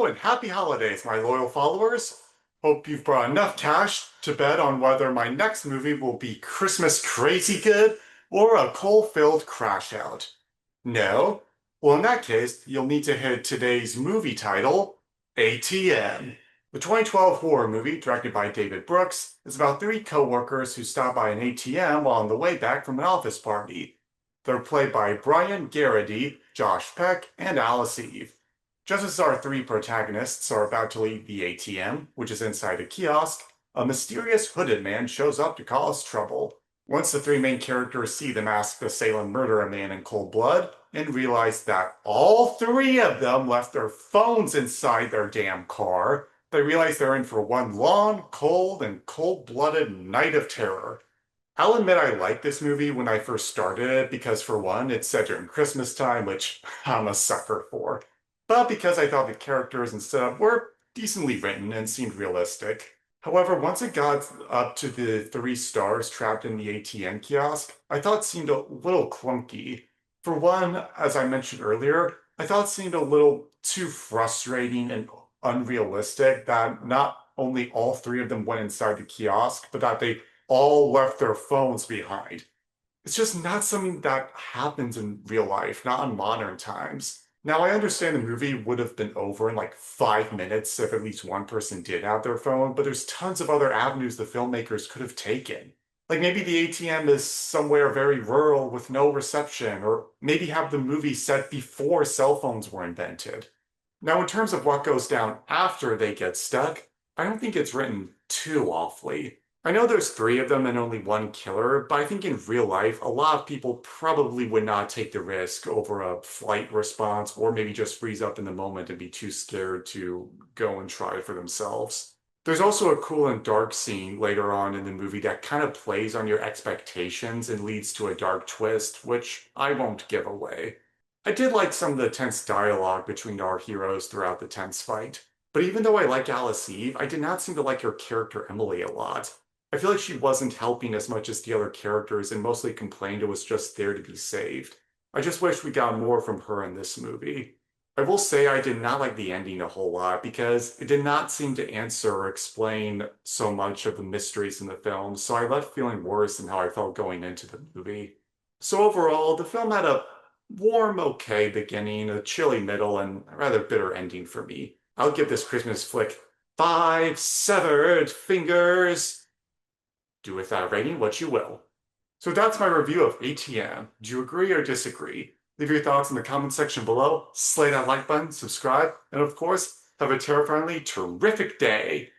Hello and happy holidays, my loyal followers. Hope you've brought enough cash to bet on whether my next movie will be Christmas Crazy Good or a coal-filled crash out. No? Well, in that case, you'll need to hit today's movie title, ATM. The 2012 horror movie, directed by David Brooks, is about three co-workers who stop by an ATM while on the way back from an office party. They're played by Brian Garrity, Josh Peck, and Alice Eve. Just as our three protagonists are about to leave the ATM, which is inside a kiosk, a mysterious hooded man shows up to cause trouble. Once the three main characters see the masked assailant murder a man in cold blood, and realize that all three of them left their phones inside their damn car, they realize they're in for one long, cold, and cold-blooded night of terror. I'll admit I liked this movie when I first started it because, for one, it's set during Christmas time, which I'm a sucker for. But because I thought the characters and setup were decently written and seemed realistic. However, once it got up to the three stars trapped in the ATM kiosk, I thought it seemed a little clunky. For one, as I mentioned earlier, I thought it seemed a little too frustrating and unrealistic that not only all three of them went inside the kiosk, but that they all left their phones behind. It's just not something that happens in real life, not in modern times. Now, I understand the movie would have been over in like 5 minutes if at least one person did have their phone, but there's tons of other avenues the filmmakers could have taken. Like maybe the ATM is somewhere very rural with no reception, or maybe have the movie set before cell phones were invented. Now, in terms of what goes down after they get stuck, I don't think it's written too awfully. I know there's three of them and only one killer, but I think in real life, a lot of people probably would not take the risk over a flight response or maybe just freeze up in the moment and be too scared to go and try it for themselves. There's also a cool and dark scene later on in the movie that kind of plays on your expectations and leads to a dark twist, which I won't give away. I did like some of the tense dialogue between our heroes throughout the tense fight, but even though I like Alice Eve, I did not seem to like her character Emily a lot. I feel like she wasn't helping as much as the other characters and mostly complained it was just there to be saved. I just wish we got more from her in this movie. I will say I did not like the ending a whole lot because it did not seem to answer or explain so much of the mysteries in the film, so I left feeling worse than how I felt going into the movie. So overall, the film had a warm, okay beginning, a chilly middle, and a rather bitter ending for me. I'll give this Christmas flick 5 severed fingers. Do with that rating what you will. So that's my review of ATM. Do you agree or disagree? Leave your thoughts in the comment section below, slay that like button, subscribe, and of course, have a terrifyingly terrific day.